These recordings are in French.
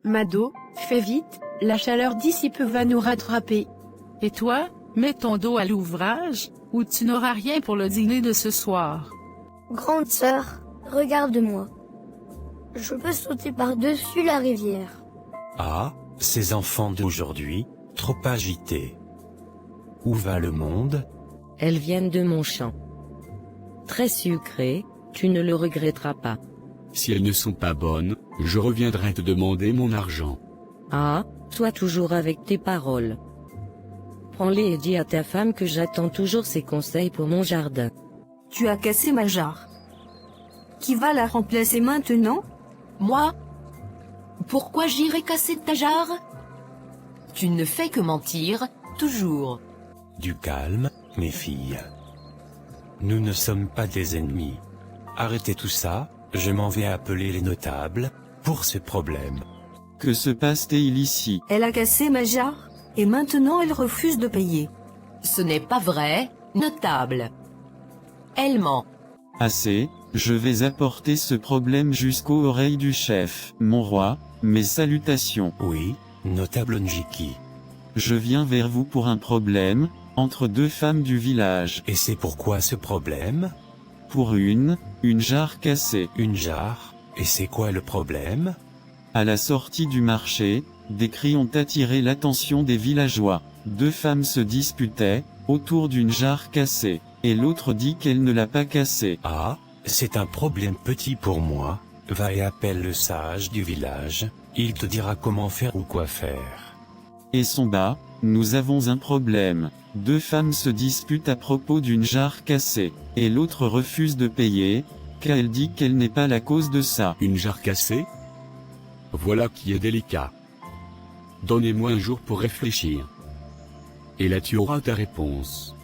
Mado, fais vite, la chaleur d'ici peu va nous rattraper. Et toi, mets ton dos à l'ouvrage, ou tu n'auras rien pour le dîner de ce soir. Grande sœur, regarde-moi. Je peux sauter par-dessus la rivière. Ah, ces enfants d'aujourd'hui, trop agités. Où va le monde? Elles viennent de mon champ. Très sucrées, tu ne le regretteras pas. Si elles ne sont pas bonnes, je reviendrai te demander mon argent. Ah, toi toujours avec tes paroles. Prends-les et dis à ta femme que j'attends toujours ses conseils pour mon jardin. Tu as cassé ma jarre. Qui va la remplacer maintenant? Moi? Pourquoi j'irais casser ta jarre? Tu ne fais que mentir, toujours. Du calme, mes filles. Nous ne sommes pas des ennemis. Arrêtez tout ça, je m'en vais appeler les notables, pour ce problème. Que se passe-t-il ici? Elle a cassé ma jarre, et maintenant elle refuse de payer. Ce n'est pas vrai, notable. Elle ment. Assez, je vais apporter ce problème jusqu'aux oreilles du chef. Mon roi, mes salutations. Oui, notable Njiki. Je viens vers vous pour un problème, entre deux femmes du village. Et c'est pourquoi ce problème? Pour une jarre cassée. Une jarre? Et c'est quoi le problème? À la sortie du marché, des cris ont attiré l'attention des villageois. Deux femmes se disputaient, autour d'une jarre cassée, et l'autre dit qu'elle ne l'a pas cassée. Ah, c'est un problème petit pour moi. Va et appelle le sage du village, il te dira comment faire ou quoi faire. Et son bas, nous avons un problème. Deux femmes se disputent à propos d'une jarre cassée, et l'autre refuse de payer, car elle dit qu'elle n'est pas la cause de ça. Une jarre cassée? Voilà qui est délicat. Donnez-moi un jour pour réfléchir. Et là tu auras ta réponse.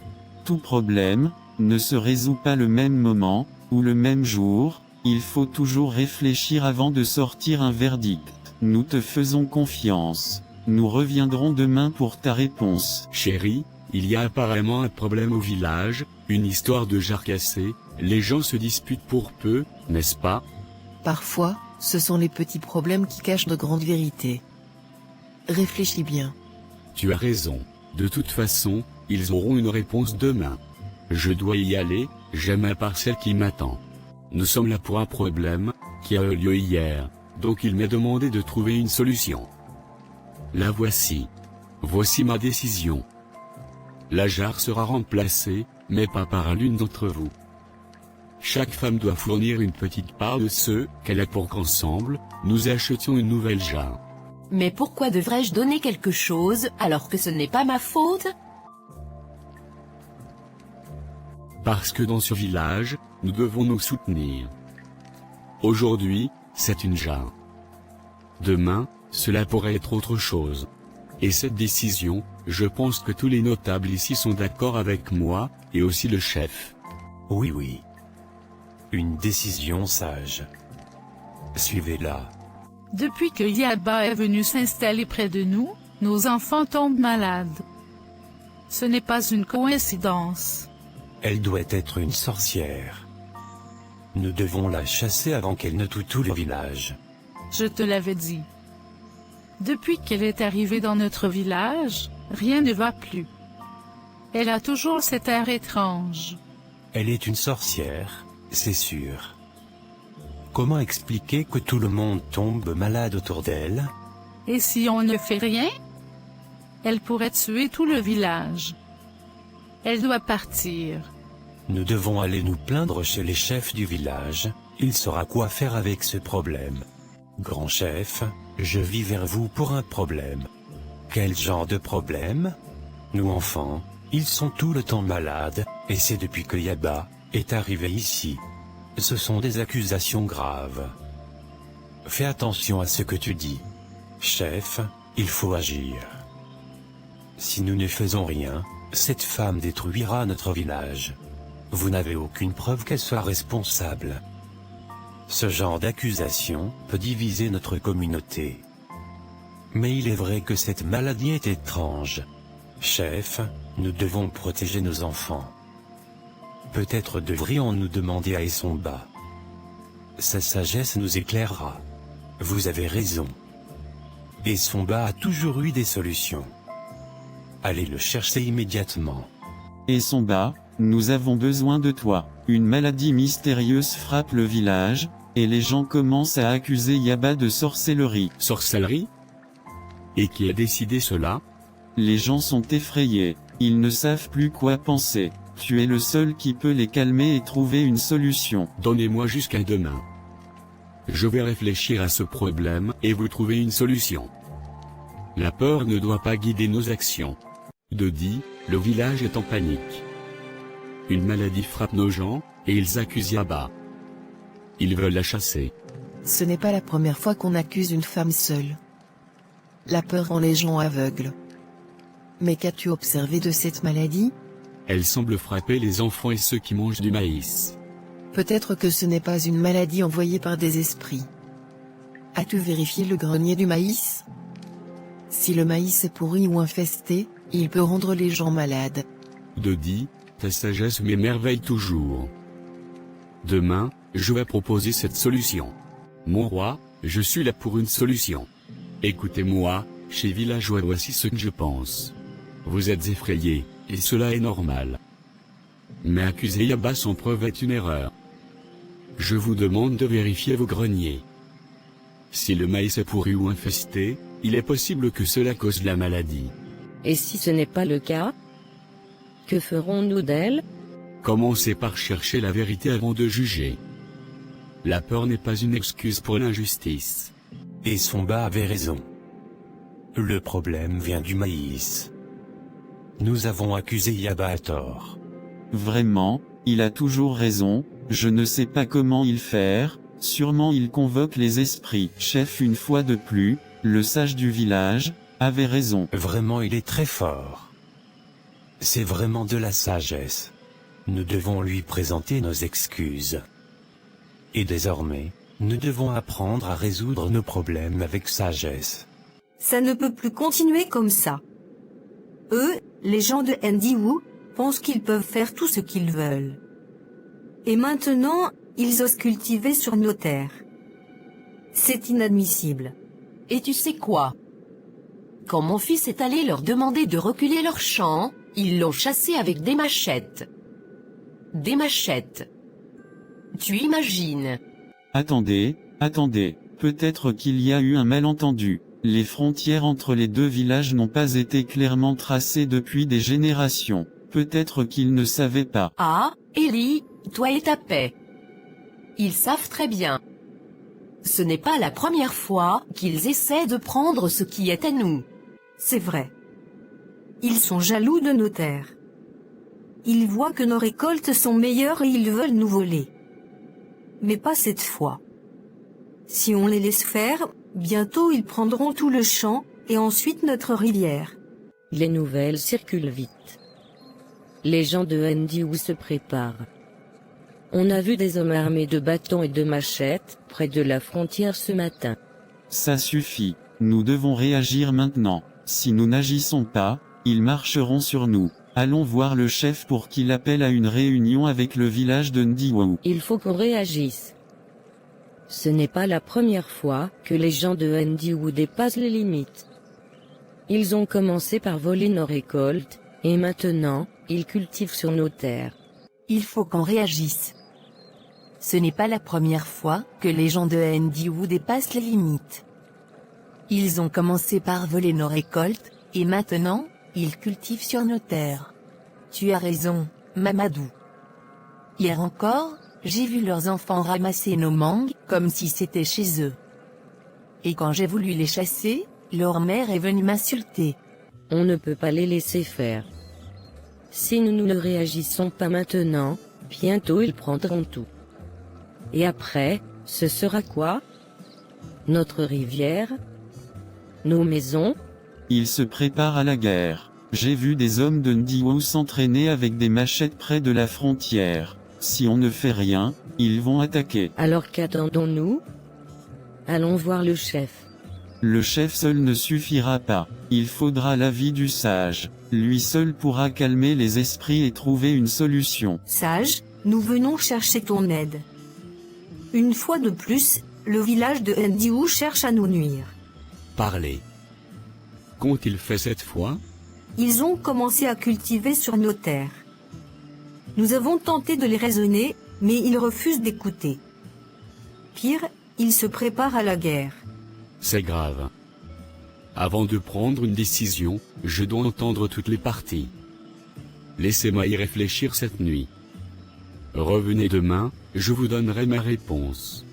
Tout problème ne se résout pas le même moment, ou le même jour, il faut toujours réfléchir avant de sortir un verdict. Nous te faisons confiance. Nous reviendrons demain pour ta réponse. Chérie, il y a apparemment un problème au village, une histoire de jarre cassée, les gens se disputent pour peu, n'est-ce pas? Parfois, ce sont les petits problèmes qui cachent de grandes vérités. Réfléchis bien. Tu as raison. De toute façon, ils auront une réponse demain. Je dois y aller, j'ai ma parcelle qui m'attend. Nous sommes là pour un problème, qui a eu lieu hier, donc il m'est demandé de trouver une solution. La voici. Voici ma décision. La jarre sera remplacée, mais pas par l'une d'entre vous. Chaque femme doit fournir une petite part de ce qu'elle a pour qu'ensemble, nous achetions une nouvelle jarre. Mais pourquoi devrais-je donner quelque chose alors que ce n'est pas ma faute? Parce que dans ce village, nous devons nous soutenir. Aujourd'hui, c'est une jarre. Demain, cela pourrait être autre chose. Et cette décision, je pense que tous les notables ici sont d'accord avec moi, et aussi le chef. Oui, oui. Une décision sage. Suivez-la. Depuis que Yaba est venu s'installer près de nous, nos enfants tombent malades. Ce n'est pas une coïncidence. Elle doit être une sorcière. Nous devons la chasser avant qu'elle ne tue tout le village. Je te l'avais dit. Depuis qu'elle est arrivée dans notre village, rien ne va plus. Elle a toujours cet air étrange. Elle est une sorcière, c'est sûr. Comment expliquer que tout le monde tombe malade autour d'elle? Et si on ne fait rien? Elle pourrait tuer tout le village. Elle doit partir. Nous devons aller nous plaindre chez les chefs du village, il saura quoi faire avec ce problème. Grand chef, je vis vers vous pour un problème. Quel genre de problème? Nous enfants, ils sont tout le temps malades, et c'est depuis que Yaba est arrivé ici. Ce sont des accusations graves. Fais attention à ce que tu dis. Chef, il faut agir. Si nous ne faisons rien, cette femme détruira notre village. Vous n'avez aucune preuve qu'elle soit responsable. Ce genre d'accusation peut diviser notre communauté. Mais il est vrai que cette maladie est étrange. Chef, nous devons protéger nos enfants. Peut-être devrions-nous demander à Essomba. Sa sagesse nous éclairera. Vous avez raison. Et Somba a toujours eu des solutions. Allez le chercher immédiatement. Et Somba, nous avons besoin de toi. Une maladie mystérieuse frappe le village, et les gens commencent à accuser Yaba de sorcellerie. Sorcellerie? Et qui a décidé cela? Les gens sont effrayés, ils ne savent plus quoi penser. Tu es le seul qui peut les calmer et trouver une solution. Donnez-moi jusqu'à demain. Je vais réfléchir à ce problème, et vous trouver une solution. La peur ne doit pas guider nos actions. Dodi, le village est en panique. Une maladie frappe nos gens, et ils accusent Yaba. Ils veulent la chasser. Ce n'est pas la première fois qu'on accuse une femme seule. La peur rend les gens aveugles. Mais qu'as-tu observé de cette maladie? Elle semble frapper les enfants et ceux qui mangent du maïs. Peut-être que ce n'est pas une maladie envoyée par des esprits. As-tu vérifié le grenier du maïs? Si le maïs est pourri ou infesté, il peut rendre les gens malades. Dodi, ta sagesse m'émerveille toujours. Demain, je vais proposer cette solution. Mon roi, je suis là pour une solution. Écoutez-moi, chez villageois, voici ce que je pense. Vous êtes effrayés, et cela est normal. Mais accuser Yaba sans preuve est une erreur. Je vous demande de vérifier vos greniers. Si le maïs est pourri ou infesté, il est possible que cela cause la maladie. Et si ce n'est pas le cas? Que ferons-nous d'elle? Commencez par chercher la vérité avant de juger. La peur n'est pas une excuse pour l'injustice. Et Somba avait raison. Le problème vient du maïs. Nous avons accusé Yaba à tort. Vraiment, il a toujours raison, je ne sais pas comment il faire, sûrement il convoque les esprits. Chef, une fois de plus, le sage du village, avait raison. Vraiment, il est très fort. C'est vraiment de la sagesse. Nous devons lui présenter nos excuses. Et désormais, nous devons apprendre à résoudre nos problèmes avec sagesse. Ça ne peut plus continuer comme ça. Eux, les gens de Ndiwu, pensent qu'ils peuvent faire tout ce qu'ils veulent. Et maintenant, ils osent cultiver sur nos terres. C'est inadmissible. Et tu sais quoi? Quand mon fils est allé leur demander de reculer leur champ, ils l'ont chassé avec des machettes. Des machettes. Tu imagines? Attendez, peut-être qu'il y a eu un malentendu. Les frontières entre les deux villages n'ont pas été clairement tracées depuis des générations. Peut-être qu'ils ne savaient pas. Ah, Ellie, toi et ta paix. Ils savent très bien. Ce n'est pas la première fois qu'ils essaient de prendre ce qui est à nous. C'est vrai. Ils sont jaloux de nos terres. Ils voient que nos récoltes sont meilleures et ils veulent nous voler. Mais pas cette fois. Si on les laisse faire, bientôt ils prendront tout le champ, et ensuite notre rivière. Les nouvelles circulent vite. Les gens de Ndiwu se préparent. On a vu des hommes armés de bâtons et de machettes, près de la frontière ce matin. Ça suffit, nous devons réagir maintenant. Si nous n'agissons pas, ils marcheront sur nous. Allons voir le chef pour qu'il appelle à une réunion avec le village de Ndiwu. Il faut qu'on réagisse. Ce n'est pas la première fois que les gens de Ndiwu dépassent les limites. Ils ont commencé par voler nos récoltes, et maintenant, ils cultivent sur nos terres. Il faut qu'on réagisse. Ce n'est pas la première fois que les gens de Ndiwu dépassent les limites. Ils ont commencé par voler nos récoltes, et maintenant, ils cultivent sur nos terres. Tu as raison, Mamadou. Hier encore, j'ai vu leurs enfants ramasser nos mangues, comme si c'était chez eux. Et quand j'ai voulu les chasser, leur mère est venue m'insulter. On ne peut pas les laisser faire. Si nous ne réagissons pas maintenant, bientôt ils prendront tout. Et après, ce sera quoi? Notre rivière? Nos maisons? Ils se préparent à la guerre. J'ai vu des hommes de Ndiwu s'entraîner avec des machettes près de la frontière. Si on ne fait rien, ils vont attaquer. Alors qu'attendons-nous? Allons voir le chef. Le chef seul ne suffira pas. Il faudra l'avis du sage. Lui seul pourra calmer les esprits et trouver une solution. Sage, nous venons chercher ton aide. Une fois de plus, le village de Ndiwu cherche à nous nuire. Parlez. Qu'ont-ils fait cette fois? Ils ont commencé à cultiver sur nos terres. Nous avons tenté de les raisonner, mais ils refusent d'écouter. Pire, ils se préparent à la guerre. C'est grave. Avant de prendre une décision, je dois entendre toutes les parties. Laissez-moi y réfléchir cette nuit. Revenez demain, je vous donnerai ma réponse.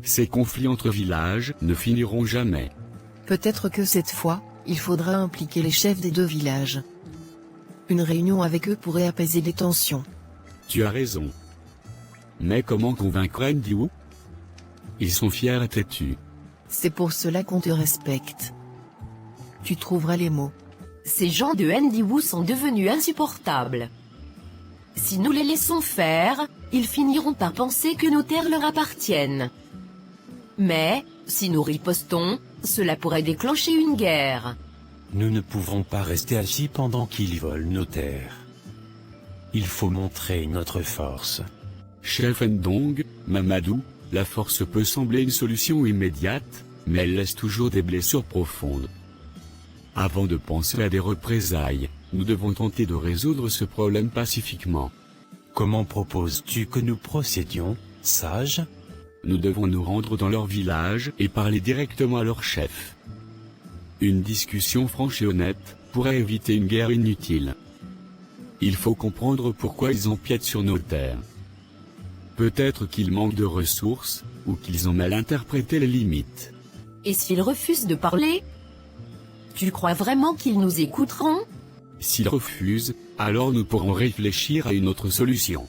Ces conflits entre villages ne finiront jamais. Peut-être que cette fois, il faudra impliquer les chefs des 2 villages. Une réunion avec eux pourrait apaiser les tensions. Tu as raison. Mais comment convaincre Ndiou? Ils sont fiers et têtus. C'est pour cela qu'on te respecte. Tu trouveras les mots. Ces gens de Ndiou sont devenus insupportables. Si nous les laissons faire, ils finiront par penser que nos terres leur appartiennent. Mais, si nous ripostons, cela pourrait déclencher une guerre. Nous ne pouvons pas rester assis pendant qu'ils volent nos terres. Il faut montrer notre force. Chef Ndong, Mamadou, la force peut sembler une solution immédiate, mais elle laisse toujours des blessures profondes. Avant de penser à des représailles, nous devons tenter de résoudre ce problème pacifiquement. Comment proposes-tu que nous procédions, sage? Nous devons nous rendre dans leur village et parler directement à leur chef. Une discussion franche et honnête pourrait éviter une guerre inutile. Il faut comprendre pourquoi ils empiètent sur nos terres. Peut-être qu'ils manquent de ressources, ou qu'ils ont mal interprété les limites. Et s'ils refusent de parler? Tu crois vraiment qu'ils nous écouteront? S'ils refusent, alors nous pourrons réfléchir à une autre solution.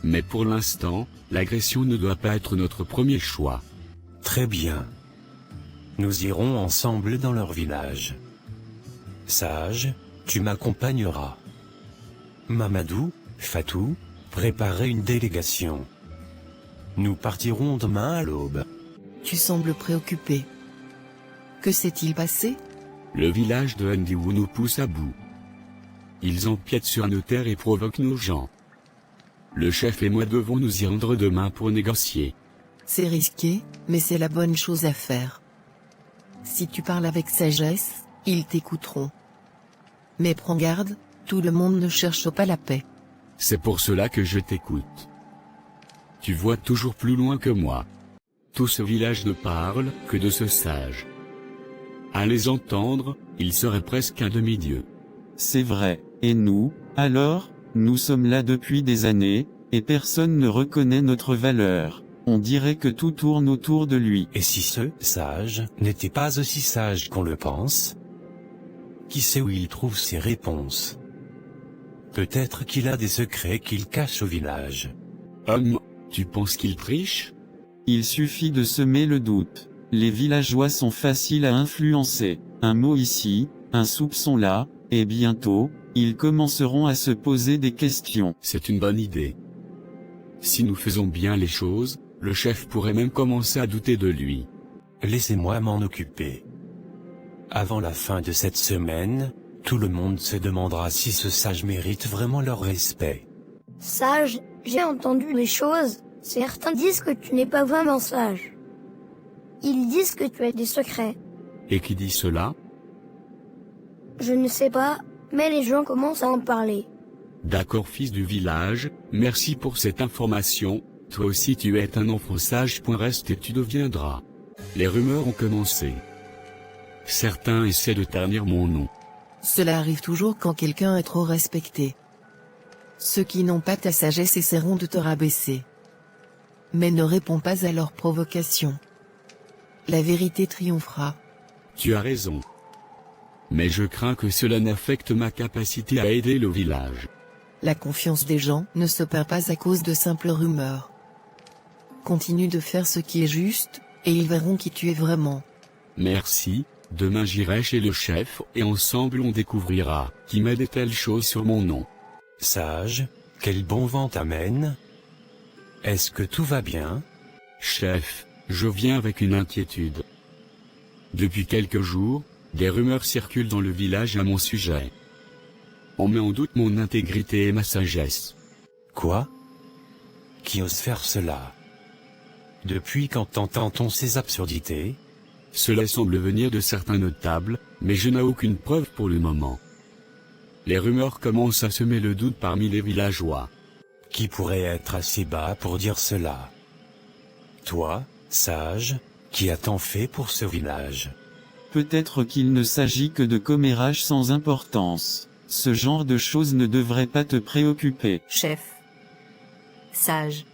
Mais pour l'instant, l'agression ne doit pas être notre premier choix. Très bien. Nous irons ensemble dans leur village. Sage, tu m'accompagneras. Mamadou, Fatou, préparez une délégation. Nous partirons demain à l'aube. Tu sembles préoccupé. Que s'est-il passé? Le village de Ndiou nous pousse à bout. Ils empiètent sur nos terres et provoquent nos gens. Le chef et moi devons nous y rendre demain pour négocier. C'est risqué, mais c'est la bonne chose à faire. Si tu parles avec sagesse, ils t'écouteront. Mais prends garde, tout le monde ne cherche pas la paix. C'est pour cela que je t'écoute. Tu vois toujours plus loin que moi. Tout ce village ne parle que de ce sage. À les entendre, il serait presque un demi-dieu. C'est vrai, et nous, alors, nous sommes là depuis des années, et personne ne reconnaît notre valeur. On dirait que tout tourne autour de lui. Et si ce sage n'était pas aussi sage qu'on le pense? Qui sait où il trouve ses réponses? Peut-être qu'il a des secrets qu'il cache au village. Tu penses qu'il triche? Il suffit de semer le doute. Les villageois sont faciles à influencer. Un mot ici, un soupçon là, et bientôt, ils commenceront à se poser des questions. C'est une bonne idée. Si nous faisons bien les choses, le chef pourrait même commencer à douter de lui. Laissez-moi m'en occuper. Avant la fin de cette semaine, tout le monde se demandera si ce sage mérite vraiment leur respect. Sage, j'ai entendu des choses. Certains disent que tu n'es pas vraiment sage. Ils disent que tu as des secrets. Et qui dit cela? Je ne sais pas, mais les gens commencent à en parler. D'accord, fils du village, merci pour cette information. Toi aussi tu es un enfant sage. Reste et tu deviendras. Les rumeurs ont commencé. Certains essaient de ternir mon nom. Cela arrive toujours quand quelqu'un est trop respecté. Ceux qui n'ont pas ta sagesse essaieront de te rabaisser. Mais ne réponds pas à leurs provocations. La vérité triomphera. Tu as raison. Mais je crains que cela n'affecte ma capacité à aider le village. La confiance des gens ne se perd pas à cause de simples rumeurs. Continue de faire ce qui est juste, et ils verront qui tu es vraiment. Merci, demain j'irai chez le chef et ensemble on découvrira qui m'a des telles choses sur mon nom. Sage, quel bon vent t'amène? Est-ce que tout va bien? Chef, je viens avec une inquiétude. Depuis quelques jours, des rumeurs circulent dans le village à mon sujet. On met en doute mon intégrité et ma sagesse. Quoi? Qui ose faire cela? Depuis quand entend-on ces absurdités? Cela semble venir de certains notables, mais je n'ai aucune preuve pour le moment. Les rumeurs commencent à semer le doute parmi les villageois. Qui pourrait être assez bas pour dire cela? Toi, sage, qui a tant fait pour ce village? Peut-être qu'il ne s'agit que de commérages sans importance. Ce genre de choses ne devrait pas te préoccuper. Chef. Sage.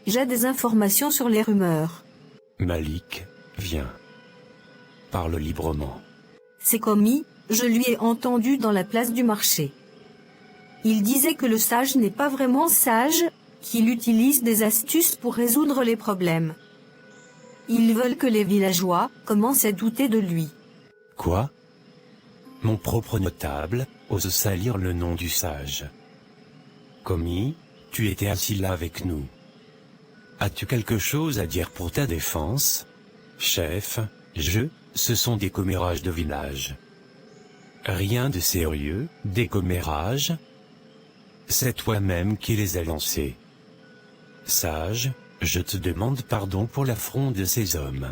J'ai des informations sur les rumeurs. Malik, viens. Parle librement. C'est commis, je lui ai entendu dans la place du marché. Il disait que le sage n'est pas vraiment sage, qu'il utilise des astuces pour résoudre les problèmes. Ils veulent que les villageois commencent à douter de lui. Quoi? Mon propre notable ose salir le nom du sage. Commis, tu étais assis là avec nous. As-tu quelque chose à dire pour ta défense? Chef, ce sont des commérages de village. Rien de sérieux, des commérages? C'est toi-même qui les as lancés. Sage, je te demande pardon pour l'affront de ces hommes.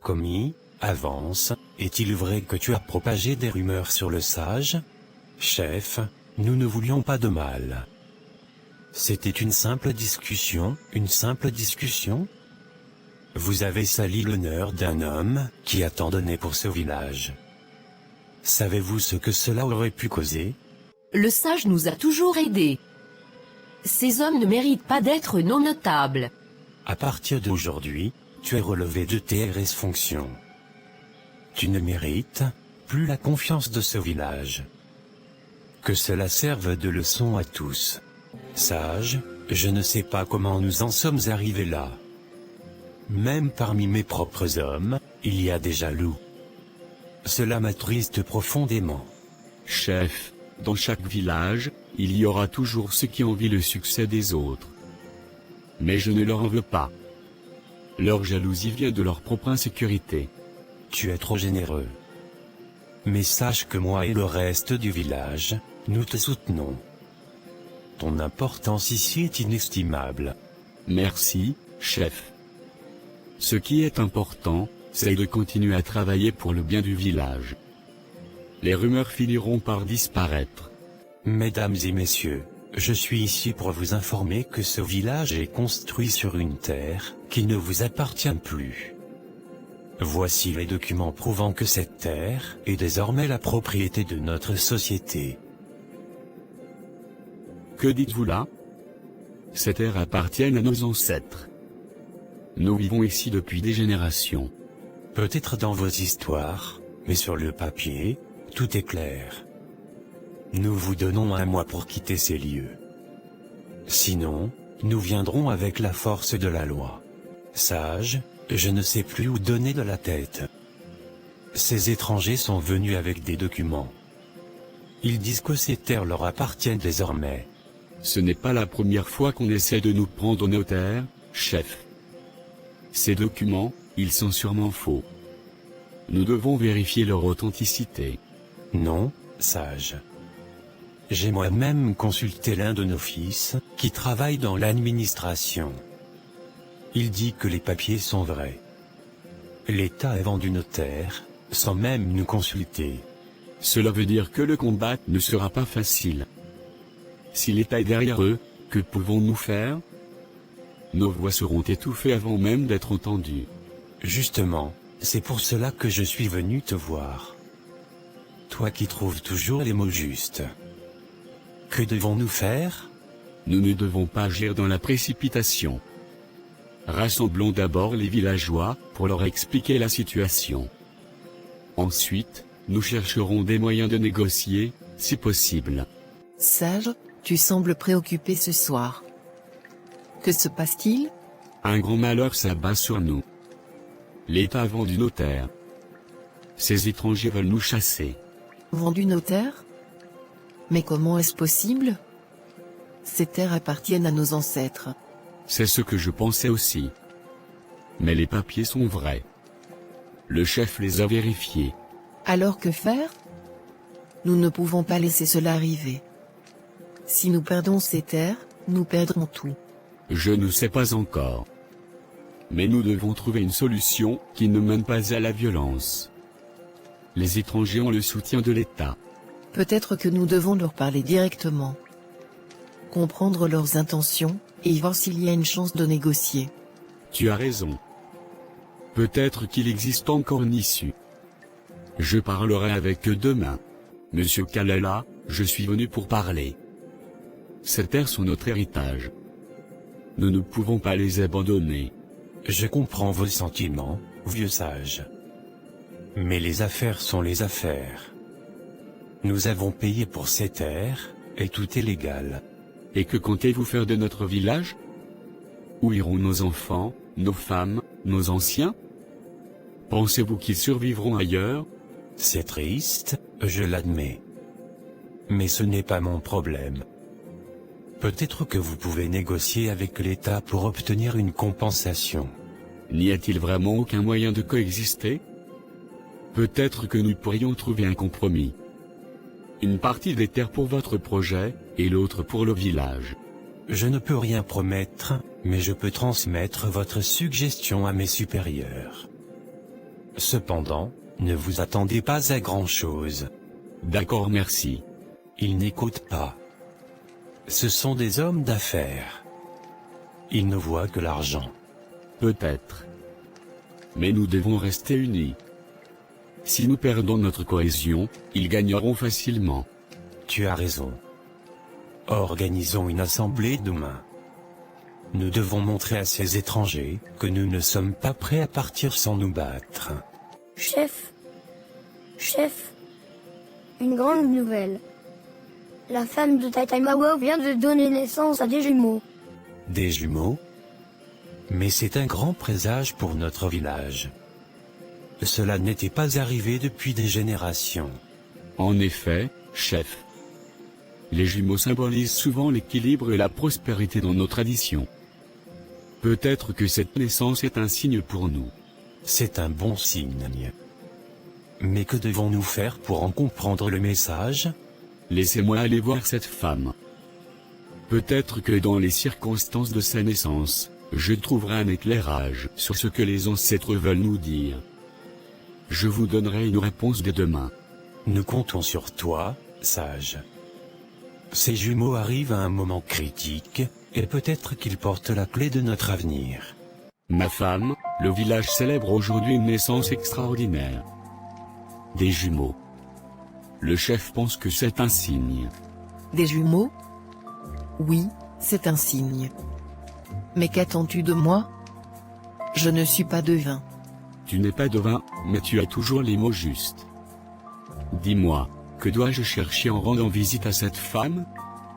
Commis, avance, est-il vrai que tu as propagé des rumeurs sur le sage? Chef, nous ne voulions pas de mal. C'était une simple discussion, Vous avez sali l'honneur d'un homme qui a tant donné pour ce village. Savez-vous ce que cela aurait pu causer? Le sage nous a toujours aidés. Ces hommes ne méritent pas d'être non notables. À partir d'aujourd'hui, tu es relevé de tes fonctions. Tu ne mérites plus la confiance de ce village. Que cela serve de leçon à tous. Sage, je ne sais pas comment nous en sommes arrivés là. Même parmi mes propres hommes, il y a des jaloux. Cela m'attriste profondément. Chef, dans chaque village, il y aura toujours ceux qui envient le succès des autres. Mais je ne leur en veux pas. Leur jalousie vient de leur propre insécurité. Tu es trop généreux. Mais sache que moi et le reste du village, nous te soutenons. Ton importance ici est inestimable. Merci, chef. Ce qui est important, c'est de continuer à travailler pour le bien du village. Les rumeurs finiront par disparaître. Mesdames et messieurs, je suis ici pour vous informer que ce village est construit sur une terre qui ne vous appartient plus. Voici les documents prouvant que cette terre est désormais la propriété de notre société. Que dites-vous là? Ces terres appartiennent à nos ancêtres. Nous vivons ici depuis des générations. Peut-être dans vos histoires, mais sur le papier, tout est clair. Nous vous donnons 1 mois pour quitter ces lieux. Sinon, nous viendrons avec la force de la loi. Sage, je ne sais plus où donner de la tête. Ces étrangers sont venus avec des documents. Ils disent que ces terres leur appartiennent désormais. Ce n'est pas la première fois qu'on essaie de nous prendre au notaire, chef. Ces documents, ils sont sûrement faux. Nous devons vérifier leur authenticité. Non, sage. J'ai moi-même consulté l'un de nos fils, qui travaille dans l'administration. Il dit que les papiers sont vrais. L'État a vendu nos terres, sans même nous consulter. Cela veut dire que le combat ne sera pas facile. Si l'État est derrière eux, que pouvons-nous faire? Nos voix seront étouffées avant même d'être entendues. Justement, c'est pour cela que je suis venu te voir. Toi qui trouves toujours les mots justes. Que devons-nous faire? Nous ne devons pas agir dans la précipitation. Rassemblons d'abord les villageois, pour leur expliquer la situation. Ensuite, nous chercherons des moyens de négocier, si possible. Sage, tu sembles préoccupé ce soir. Que se passe-t-il? Un grand malheur s'abat sur nous. L'État a vendu nos terres. Ces étrangers veulent nous chasser. Vendu nos terres? Mais comment est-ce possible? Ces terres appartiennent à nos ancêtres. C'est ce que je pensais aussi. Mais les papiers sont vrais. Le chef les a vérifiés. Alors que faire? Nous ne pouvons pas laisser cela arriver. Si nous perdons ces terres, nous perdrons tout. Je ne sais pas encore. Mais nous devons trouver une solution qui ne mène pas à la violence. Les étrangers ont le soutien de l'État. Peut-être que nous devons leur parler directement. Comprendre leurs intentions, et voir s'il y a une chance de négocier. Tu as raison. Peut-être qu'il existe encore une issue. Je parlerai avec eux demain. Monsieur Kalala, je suis venu pour parler. Ces terres sont notre héritage. Nous ne pouvons pas les abandonner. Je comprends vos sentiments, vieux sage. Mais les affaires sont les affaires. Nous avons payé pour ces terres, et tout est légal. Et que comptez-vous faire de notre village? Où iront nos enfants, nos femmes, nos anciens? Pensez-vous qu'ils survivront ailleurs? C'est triste, je l'admets. Mais ce n'est pas mon problème. Peut-être que vous pouvez négocier avec l'État pour obtenir une compensation. N'y a-t-il vraiment aucun moyen de coexister? Peut-être que nous pourrions trouver un compromis. Une partie des terres pour votre projet, et l'autre pour le village. Je ne peux rien promettre, mais je peux transmettre votre suggestion à mes supérieurs. Cependant, ne vous attendez pas à grand-chose. D'accord, merci. Ils n'écoutent pas. Ce sont des hommes d'affaires. Ils ne voient que l'argent. Peut-être. Mais nous devons rester unis. Si nous perdons notre cohésion, ils gagneront facilement. Tu as raison. Organisons une assemblée demain. Nous devons montrer à ces étrangers que nous ne sommes pas prêts à partir sans nous battre. Chef, une grande nouvelle. La femme de Tataimawa vient de donner naissance à des jumeaux. Des jumeaux? Mais c'est un grand présage pour notre village. Cela n'était pas arrivé depuis des générations. En effet, chef. Les jumeaux symbolisent souvent l'équilibre et la prospérité dans nos traditions. Peut-être que cette naissance est un signe pour nous. C'est un bon signe. Mais que devons-nous faire pour en comprendre le message? Laissez-moi aller voir cette femme. Peut-être que dans les circonstances de sa naissance, je trouverai un éclairage sur ce que les ancêtres veulent nous dire. Je vous donnerai une réponse dès demain. Nous comptons sur toi, sage. Ces jumeaux arrivent à un moment critique, et peut-être qu'ils portent la clé de notre avenir. Ma femme, le village célèbre aujourd'hui une naissance extraordinaire. Des jumeaux. Le chef pense que c'est un signe. Des jumeaux? Oui, c'est un signe. Mais qu'attends-tu de moi? Je ne suis pas devin. Tu n'es pas devin, mais tu as toujours les mots justes. Dis-moi, que dois-je chercher en rendant visite à cette femme?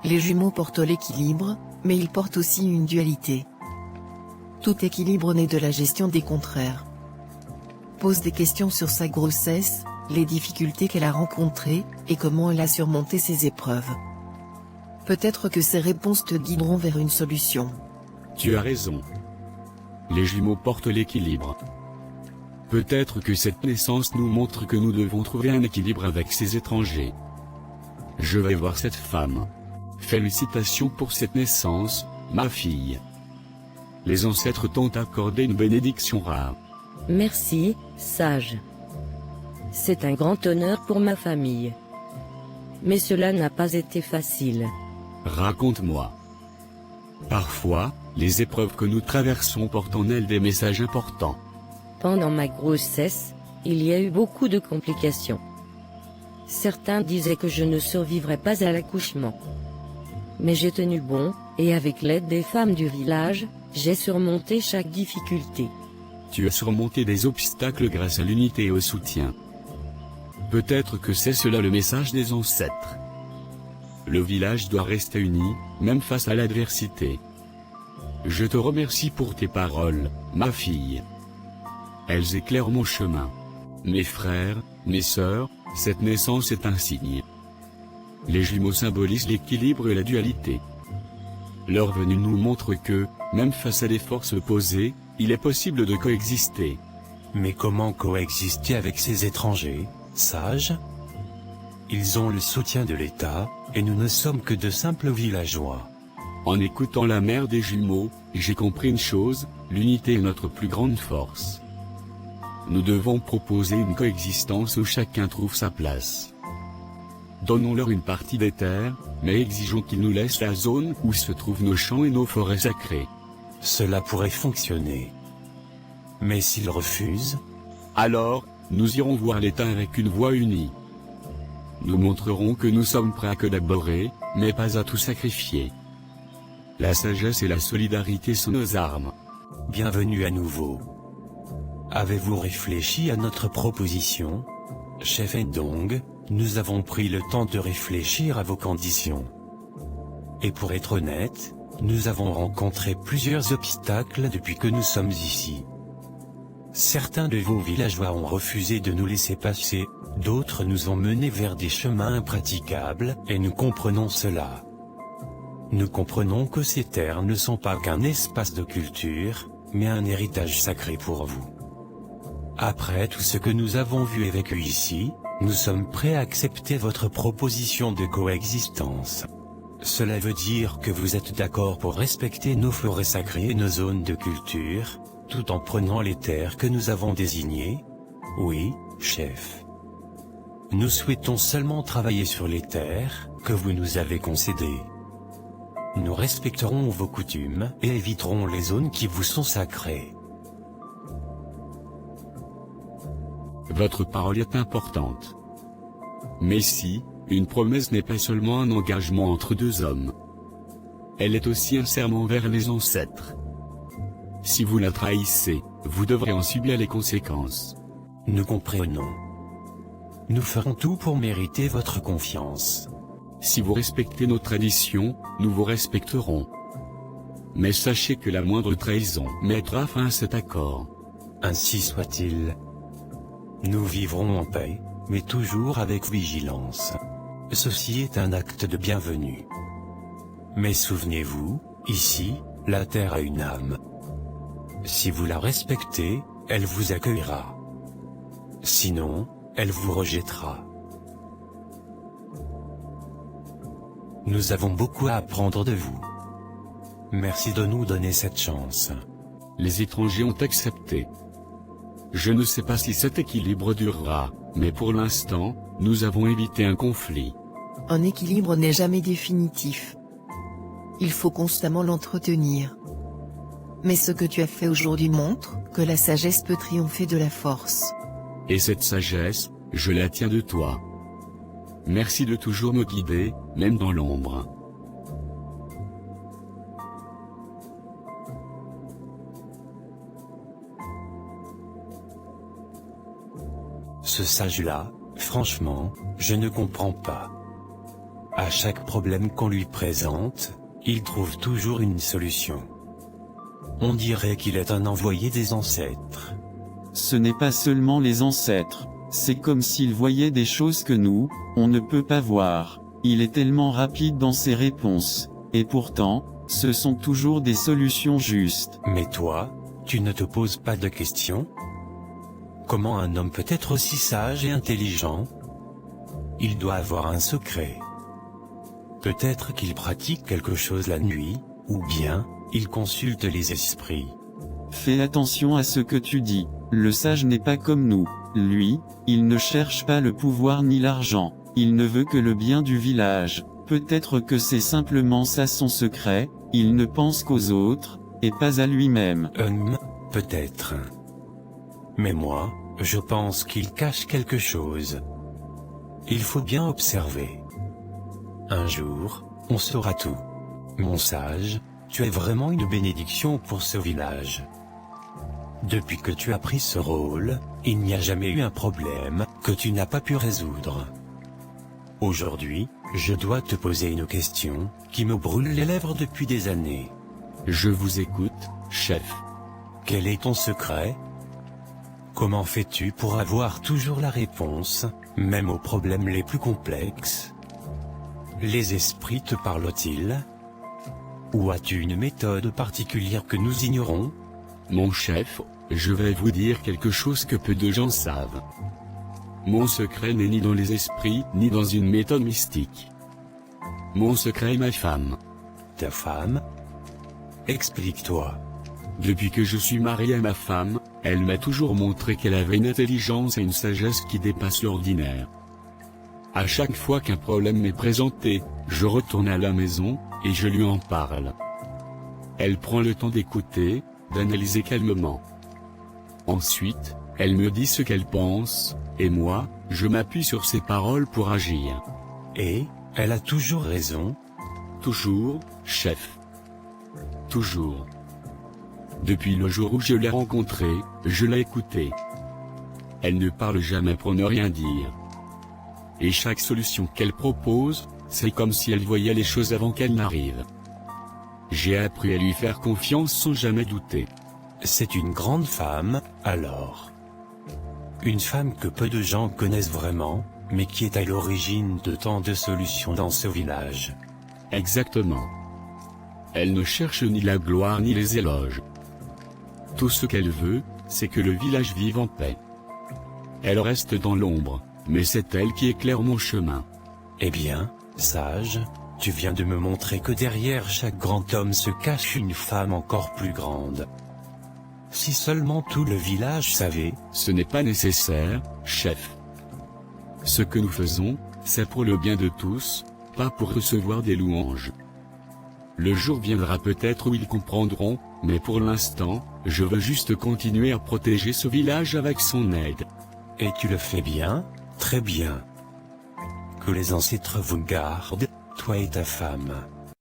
Les jumeaux portent l'équilibre, mais ils portent aussi une dualité. Tout équilibre naît de la gestion des contraires. Pose des questions sur sa grossesse, les difficultés qu'elle a rencontrées, et comment elle a surmonté ses épreuves. Peut-être que ces réponses te guideront vers une solution. Tu as raison. Les jumeaux portent l'équilibre. Peut-être que cette naissance nous montre que nous devons trouver un équilibre avec ces étrangers. Je vais voir cette femme. Félicitations pour cette naissance, ma fille. Les ancêtres t'ont accordé une bénédiction rare. Merci, sage. C'est un grand honneur pour ma famille. Mais cela n'a pas été facile. Raconte-moi. Parfois, les épreuves que nous traversons portent en elles des messages importants. Pendant ma grossesse, il y a eu beaucoup de complications. Certains disaient que je ne survivrais pas à l'accouchement. Mais j'ai tenu bon, et avec l'aide des femmes du village, j'ai surmonté chaque difficulté. Tu as surmonté des obstacles grâce à l'unité et au soutien. Peut-être que c'est cela le message des ancêtres. Le village doit rester uni, même face à l'adversité. Je te remercie pour tes paroles, ma fille. Elles éclairent mon chemin. Mes frères, mes sœurs, cette naissance est un signe. Les jumeaux symbolisent l'équilibre et la dualité. Leur venue nous montre que, même face à des forces opposées, il est possible de coexister. Mais comment coexister avec ces étrangers, sages? Ils ont le soutien de l'État, et nous ne sommes que de simples villageois. En écoutant la mère des jumeaux, j'ai compris une chose, l'unité est notre plus grande force. Nous devons proposer une coexistence où chacun trouve sa place. Donnons-leur une partie des terres, mais exigeons qu'ils nous laissent la zone où se trouvent nos champs et nos forêts sacrées. Cela pourrait fonctionner. Mais s'ils refusent, alors, nous irons voir l'État avec une voix unie. Nous montrerons que nous sommes prêts à collaborer, mais pas à tout sacrifier. La sagesse et la solidarité sont nos armes. bienvenue à nouveau. Avez-vous réfléchi à notre proposition? Chef Endong, nous avons pris le temps de réfléchir à vos conditions. Et pour être honnête, nous avons rencontré plusieurs obstacles depuis que nous sommes ici. Certains de vos villageois ont refusé de nous laisser passer, d'autres nous ont menés vers des chemins impraticables, et nous comprenons cela. Nous comprenons que ces terres ne sont pas qu'un espace de culture, mais un héritage sacré pour vous. Après tout ce que nous avons vu et vécu ici, nous sommes prêts à accepter votre proposition de coexistence. Cela veut dire que vous êtes d'accord pour respecter nos forêts sacrées et nos zones de culture, tout en prenant les terres que nous avons désignées? Oui, chef. Nous souhaitons seulement travailler sur les terres que vous nous avez concédées. Nous respecterons vos coutumes et éviterons les zones qui vous sont sacrées. Votre parole est importante. Mais si, une promesse n'est pas seulement un engagement entre deux hommes. Elle est aussi un serment vers les ancêtres. Si vous la trahissez, vous devrez en subir les conséquences. Nous comprenons. Nous ferons tout pour mériter votre confiance. Si vous respectez nos traditions, nous vous respecterons. Mais sachez que la moindre trahison mettra fin à cet accord. Ainsi soit-il. Nous vivrons en paix, mais toujours avec vigilance. Ceci est un acte de bienvenue. Mais souvenez-vous, ici, la terre a une âme. Si vous la respectez, elle vous accueillera. Sinon, elle vous rejettera. Nous avons beaucoup à apprendre de vous. Merci de nous donner cette chance. Les étrangers ont accepté. Je ne sais pas si cet équilibre durera, mais pour l'instant, nous avons évité un conflit. Un équilibre n'est jamais définitif. Il faut constamment l'entretenir. Mais ce que tu as fait aujourd'hui montre que la sagesse peut triompher de la force. Et cette sagesse, je la tiens de toi. Merci de toujours me guider, même dans l'ombre. Ce sage-là, franchement, je ne comprends pas. À chaque problème qu'on lui présente, il trouve toujours une solution. On dirait qu'il est un envoyé des ancêtres. Ce n'est pas seulement les ancêtres, c'est comme s'il voyait des choses que nous, on ne peut pas voir. Il est tellement rapide dans ses réponses. Et pourtant, ce sont toujours des solutions justes. Mais toi, tu ne te poses pas de questions? Comment un homme peut être aussi sage et intelligent? Il doit avoir un secret. Peut-être qu'il pratique quelque chose la nuit, ou bien, il consulte les esprits. Fais attention à ce que tu dis. Le sage n'est pas comme nous. Lui, il ne cherche pas le pouvoir ni l'argent. Il ne veut que le bien du village. Peut-être que c'est simplement ça son secret, il ne pense qu'aux autres, et pas à lui-même. Peut-être. Mais moi, je pense qu'il cache quelque chose. Il faut bien observer. Un jour, on saura tout. Mon sage, tu es vraiment une bénédiction pour ce village. Depuis que tu as pris ce rôle, il n'y a jamais eu un problème que tu n'as pas pu résoudre. Aujourd'hui, je dois te poser une question qui me brûle les lèvres depuis des années. Je vous écoute, chef. Quel est ton secret? Comment fais-tu pour avoir toujours la réponse, même aux problèmes les plus complexes? Les esprits te parlent-ils? Ou as-tu une méthode particulière que nous ignorons? Mon chef, je vais vous dire quelque chose que peu de gens savent. Mon secret n'est ni dans les esprits, ni dans une méthode mystique. Mon secret est ma femme. ta femme? Explique-toi. Depuis que je suis marié à ma femme, elle m'a toujours montré qu'elle avait une intelligence et une sagesse qui dépassent l'ordinaire. À chaque fois qu'un problème m'est présenté, je retourne à la maison, et je lui en parle. Elle prend le temps d'écouter, d'analyser calmement. Ensuite, elle me dit ce qu'elle pense, et moi, je m'appuie sur ses paroles pour agir. Et, elle a toujours raison? Toujours, chef. Toujours. Depuis le jour où je l'ai rencontrée, je l'ai écoutée. Elle ne parle jamais pour ne rien dire. Et chaque solution qu'elle propose, c'est comme si elle voyait les choses avant qu'elles n'arrivent. J'ai appris à lui faire confiance sans jamais douter. C'est une grande femme, alors. Une femme que peu de gens connaissent vraiment, mais qui est à l'origine de tant de solutions dans ce village. Exactement. Elle ne cherche ni la gloire ni les éloges. Tout ce qu'elle veut, c'est que le village vive en paix. Elle reste dans l'ombre, mais c'est elle qui éclaire mon chemin. Eh bien, sage, tu viens de me montrer que derrière chaque grand homme se cache une femme encore plus grande. Si seulement tout le village savait. Ce n'est pas nécessaire, chef. Ce que nous faisons, c'est pour le bien de tous, pas pour recevoir des louanges. Le jour viendra peut-être où ils comprendront, mais pour l'instant, je veux juste continuer à protéger ce village avec son aide. Et tu le fais bien, très bien. Que les ancêtres vous gardent, toi et ta femme.